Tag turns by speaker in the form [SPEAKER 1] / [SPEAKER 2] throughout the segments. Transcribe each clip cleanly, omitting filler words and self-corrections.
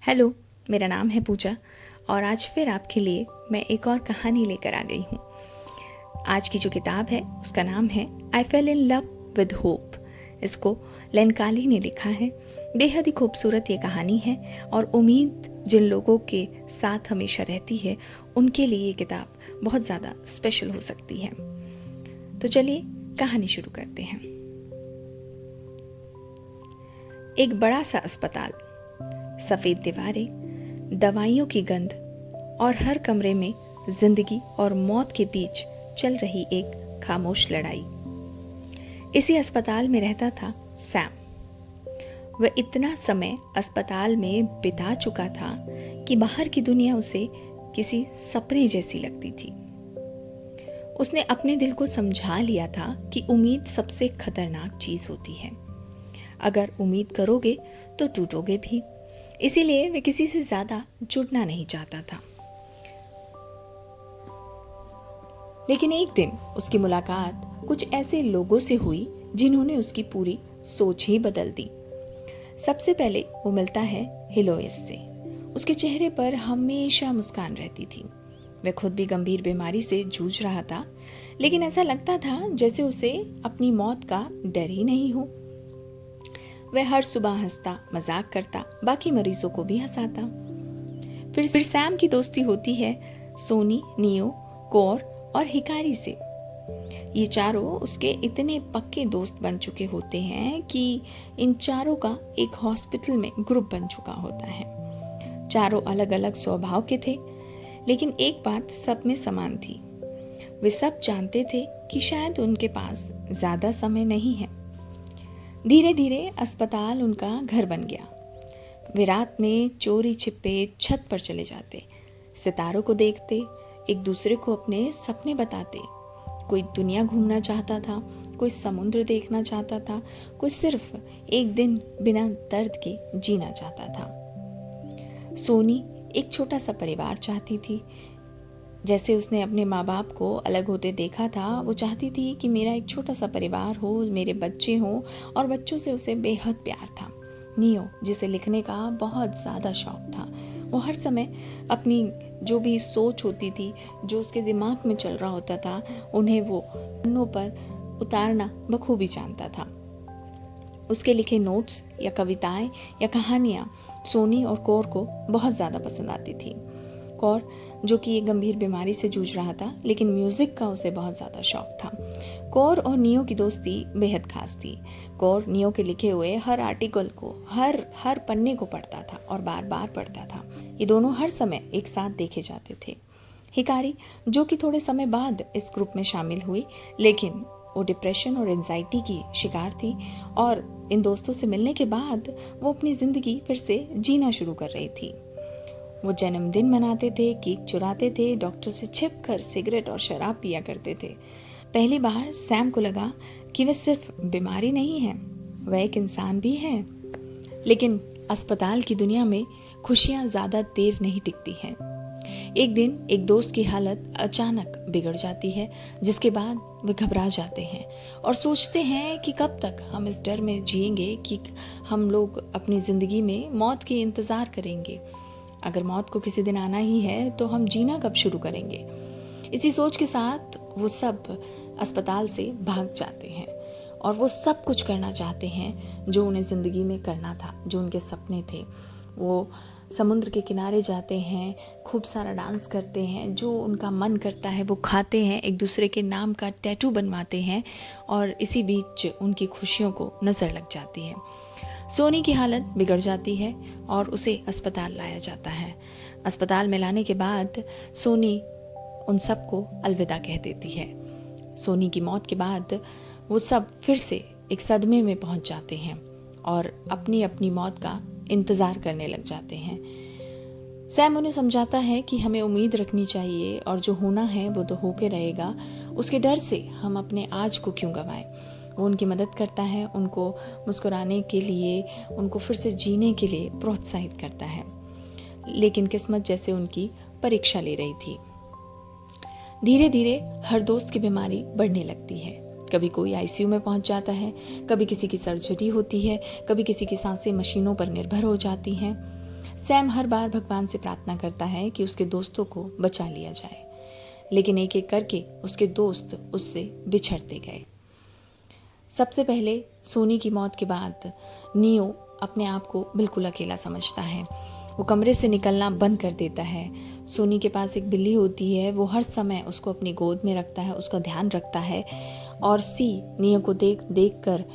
[SPEAKER 1] Hello, मेरा नाम है पूजा और आज फिर आपके लिए मैं एक और कहानी लेकर आ गई हूँ। आज की जो किताब है उसका नाम है I fell in love with hope. इसको लेन काली ने लिखा है। बेहद ही खूबसूरत ये कहानी है और उम्मीद जिन लोगों के साथ हमेशा रहती है उनके लिए ये किताब बहुत ज़्यादा स्पेशल हो सकती है। तो चलिए कहानी शुरू करते हैं। एक बड़ा सा अस्पताल, सफ़ेद दीवारें, दवाइयों की गंध और हर कमरे में जिंदगी और मौत के बीच चल रही एक खामोश लड़ाई। इसी अस्पताल में रहता था सैम। वह इतना समय अस्पताल में बिता चुका था कि बाहर की दुनिया उसे किसी सपने जैसी लगती थी। उसने अपने दिल को समझा लिया था कि उम्मीद सबसे खतरनाक चीज होती है। अगर उम्मीद करोगे तो टूटोगे भी। इसीलिए वह किसी से ज्यादा जुड़ना नहीं चाहता था। लेकिन एक दिन उसकी मुलाकात कुछ ऐसे लोगों से हुई जिन्होंने उसकी पूरी सोच ही बदल दी। सबसे पहले वो मिलता है हिलोयस से। उसके चेहरे पर हमेशा मुस्कान रहती थी। वह खुद भी गंभीर बीमारी से जूझ रहा था, लेकिन ऐसा लगता था जैसे उसे अपनी मौत का डर ही नहीं हो। वह हर सुबह हंसता, मजाक करता, बाकी मरीजों को भी हंसाता। फिर सैम की दोस्ती होती है सोनी, नियो, कोर और हिकारी से। ये चारों उसके इतने पक्के दोस्त बन चुके होते हैं कि इन चारों का एक हॉस्पिटल में ग्रुप बन चुका होता है। चारों अलग अलग स्वभाव के थे, लेकिन एक बात सब में समान थी। वे सब जानते थे कि शायद उनके पास ज्यादा समय नहीं है। धीरे धीरे अस्पताल उनका घर बन गया। वे रात में चोरी छिपे छत पर चले जाते, सितारों को देखते, एक दूसरे को अपने सपने बताते। कोई दुनिया घूमना चाहता था, कोई समुद्र देखना चाहता था, कोई सिर्फ एक दिन बिना दर्द के जीना चाहता था। सोनी एक छोटा सा परिवार चाहती थी। जैसे उसने अपने माँ बाप को अलग होते देखा था, वो चाहती थी कि मेरा एक छोटा सा परिवार हो, मेरे बच्चे हों, और बच्चों से उसे बेहद प्यार था। नियो, जिसे लिखने का बहुत ज़्यादा शौक था, वो हर समय अपनी जो भी सोच होती थी, जो उसके दिमाग में चल रहा होता था, उन्हें वो पन्नों पर उतारना बखूबी जानता था। उसके लिखे नोट्स या कविताएं या कहानियाँ सोनी और कौर को बहुत ज़्यादा पसंद आती थी। कौर, जो कि एक गंभीर बीमारी से जूझ रहा था, लेकिन म्यूजिक का उसे बहुत ज़्यादा शौक था। कौर और नियो की दोस्ती बेहद खास थी। कौर नियो के लिखे हुए हर आर्टिकल को, हर पन्ने को पढ़ता था और बार बार पढ़ता था। ये दोनों हर समय एक साथ देखे जाते थे। हिकारी, जो कि थोड़े समय बाद इस ग्रुप में शामिल हुई, लेकिन वो डिप्रेशन और एंजाइटी की शिकार थी और इन दोस्तों से मिलने के बाद वो अपनी जिंदगी फिर से जीना शुरू कर रही थी। वो जन्मदिन मनाते थे, केक चुराते थे, डॉक्टर से छिपकर सिगरेट और शराब पिया करते थे। पहली बार सैम को लगा कि वह सिर्फ बीमारी नहीं है, वह एक इंसान भी है। लेकिन अस्पताल की दुनिया में खुशियां ज्यादा देर नहीं टिकती हैं। एक दिन एक दोस्त की हालत अचानक बिगड़ जाती है, जिसके बाद वे घबरा जाते हैं और सोचते हैं कि कब तक हम इस डर में जिएंगे कि हम लोग अपनी जिंदगी में मौत के इंतजार करेंगे। अगर मौत को किसी दिन आना ही है तो हम जीना कब शुरू करेंगे। इसी सोच के साथ वो सब अस्पताल से भाग जाते हैं और वो सब कुछ करना चाहते हैं जो उन्हें जिंदगी में करना था, जो उनके सपने थे। वो समुद्र के किनारे जाते हैं, खूब सारा डांस करते हैं, जो उनका मन करता है वो खाते हैं, एक दूसरे के नाम का टैटू बनवाते हैं और इसी बीच उनकी खुशियों को नजर लग जाती है। सोनी की हालत बिगड़ जाती है और उसे अस्पताल लाया जाता है। अस्पताल में लाने के बाद सोनी उन सबको अलविदा कह देती है। सोनी की मौत के बाद वो सब फिर से एक सदमे में पहुंच जाते हैं और अपनी अपनी मौत का इंतजार करने लग जाते हैं। सैम उन्हें समझाता है कि हमें उम्मीद रखनी चाहिए और जो होना है वो तो होके रहेगा। उसके डर से हम अपने आज को क्यों गंवाएं। वो उनकी मदद करता है, उनको मुस्कुराने के लिए, उनको फिर से जीने के लिए प्रोत्साहित करता है। लेकिन किस्मत जैसे उनकी परीक्षा ले रही थी। धीरे धीरे हर दोस्त की बीमारी बढ़ने लगती है। कभी कोई आईसीयू में पहुंच जाता है, कभी किसी की सर्जरी होती है, कभी किसी की सांसें मशीनों पर निर्भर हो जाती हैं। सैम हर बार भगवान से प्रार्थना करता है कि उसके दोस्तों को बचा लिया जाए, लेकिन एक एक करके उसके दोस्त उससे बिछड़ते गए। सबसे पहले सोनी की मौत के बाद नियो अपने आप को बिल्कुल अकेला समझता है। वो कमरे से निकलना बंद कर देता है। सोनी के पास एक बिल्ली होती है, वो हर समय उसको अपनी गोद में रखता है, उसका ध्यान रखता है, और सी नियो को देख देख कर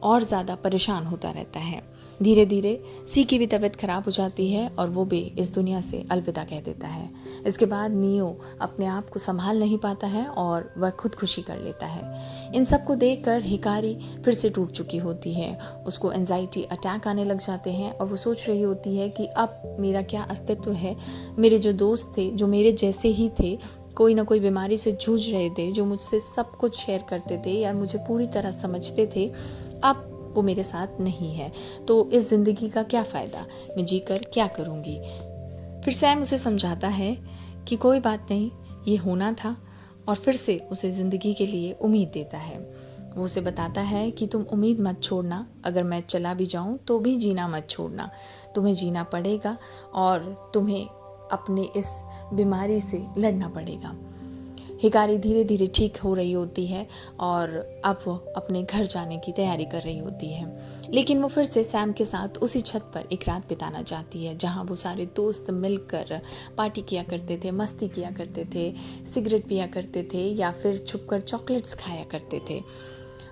[SPEAKER 1] और ज़्यादा परेशान होता रहता है। धीरे धीरे सी की भी तबीयत खराब हो जाती है और वो भी इस दुनिया से अलविदा कह देता है। इसके बाद नियो अपने आप को संभाल नहीं पाता है और वह खुदकुशी कर लेता है। इन सब को देखकर हिकारी फिर से टूट चुकी होती है। उसको एंजाइटी अटैक आने लग जाते हैं और वो सोच रही होती है कि अब मेरा क्या अस्तित्व है। मेरे जो दोस्त थे, जो मेरे जैसे ही थे, कोई ना कोई बीमारी से जूझ रहे थे, जो मुझसे सब कुछ शेयर करते थे या मुझे पूरी तरह समझते थे, अब वो मेरे साथ नहीं है। तो इस जिंदगी का क्या फ़ायदा, मैं जीकर क्या करूँगी। फिर सैम उसे समझाता है कि कोई बात नहीं, ये होना था, और फिर से उसे ज़िंदगी के लिए उम्मीद देता है। वो उसे बताता है कि तुम उम्मीद मत छोड़ना, अगर मैं चला भी जाऊँ तो भी जीना मत छोड़ना, तुम्हें जीना पड़ेगा और तुम्हें अपने इस बीमारी से लड़ना पड़ेगा। हिकारी धीरे धीरे ठीक हो रही होती है और अब वो अपने घर जाने की तैयारी कर रही होती है, लेकिन वो फिर से सैम के साथ उसी छत पर एक रात बिताना चाहती है जहाँ वो सारे दोस्त मिलकर पार्टी किया करते थे, मस्ती किया करते थे, सिगरेट पिया करते थे या फिर छुपकर चॉकलेट्स खाया करते थे।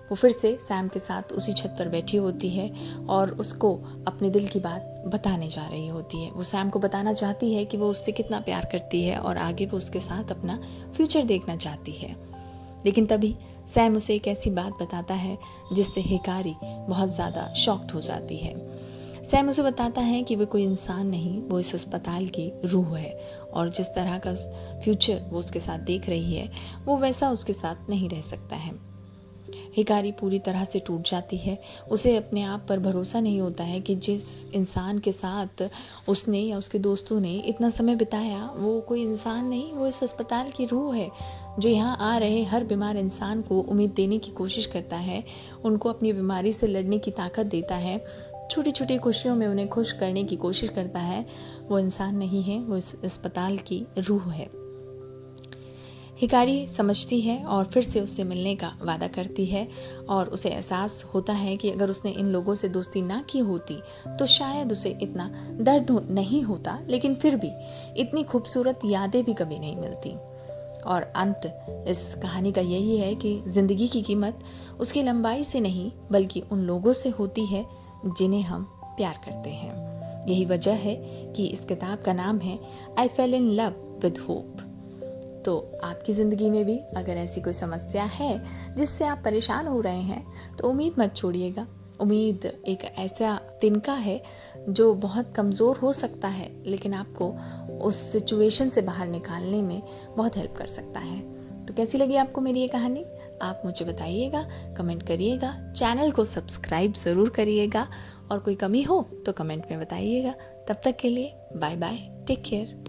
[SPEAKER 1] वो फिर से सैम के साथ उसी छत पर बैठी होती है और उसको अपने दिल की बात बताने जा रही होती है। वो सैम को बताना चाहती है कि वो उससे कितना प्यार करती है और आगे वो उसके साथ अपना फ्यूचर देखना चाहती है। लेकिन तभी सैम उसे एक ऐसी बात बताता है जिससे हिकारी बहुत ज़्यादा शॉक्ड हो जाती है। सैम उसे बताता है कि वो कोई इंसान नहीं, वो इस अस्पताल की रूह है और जिस तरह का फ्यूचर वो उसके साथ देख रही है, वो वैसा उसके साथ नहीं रह सकता है। हिकारी पूरी तरह से टूट जाती है। उसे अपने आप पर भरोसा नहीं होता है कि जिस इंसान के साथ उसने या उसके दोस्तों ने इतना समय बिताया, वो कोई इंसान नहीं, वो इस अस्पताल की रूह है जो यहाँ आ रहे हर बीमार इंसान को उम्मीद देने की कोशिश करता है, उनको अपनी बीमारी से लड़ने की ताकत देता है, छोटी छोटी खुशियों में उन्हें खुश करने की कोशिश करता है। वो इंसान नहीं है, वो इस अस्पताल की रूह है। हिकारी समझती है और फिर से उससे मिलने का वादा करती है और उसे एहसास होता है कि अगर उसने इन लोगों से दोस्ती ना की होती तो शायद उसे इतना दर्द नहीं होता, लेकिन फिर भी इतनी खूबसूरत यादें भी कभी नहीं मिलती। और अंत इस कहानी का यही है कि ज़िंदगी की कीमत उसकी लंबाई से नहीं बल्कि उन लोगों से होती है जिन्हें हम प्यार करते हैं। यही वजह है कि इस किताब का नाम है I fell in love with hope. तो आपकी ज़िंदगी में भी अगर ऐसी कोई समस्या है जिससे आप परेशान हो रहे हैं तो उम्मीद मत छोड़िएगा। उम्मीद एक ऐसा तिनका है जो बहुत कमज़ोर हो सकता है, लेकिन आपको उस सिचुएशन से बाहर निकालने में बहुत हेल्प कर सकता है। तो कैसी लगी आपको मेरी ये कहानी, आप मुझे बताइएगा, कमेंट करिएगा, चैनल को सब्सक्राइब ज़रूर करिएगा और कोई कमी हो तो कमेंट में बताइएगा। तब तक के लिए बाय बाय, टेक केयर।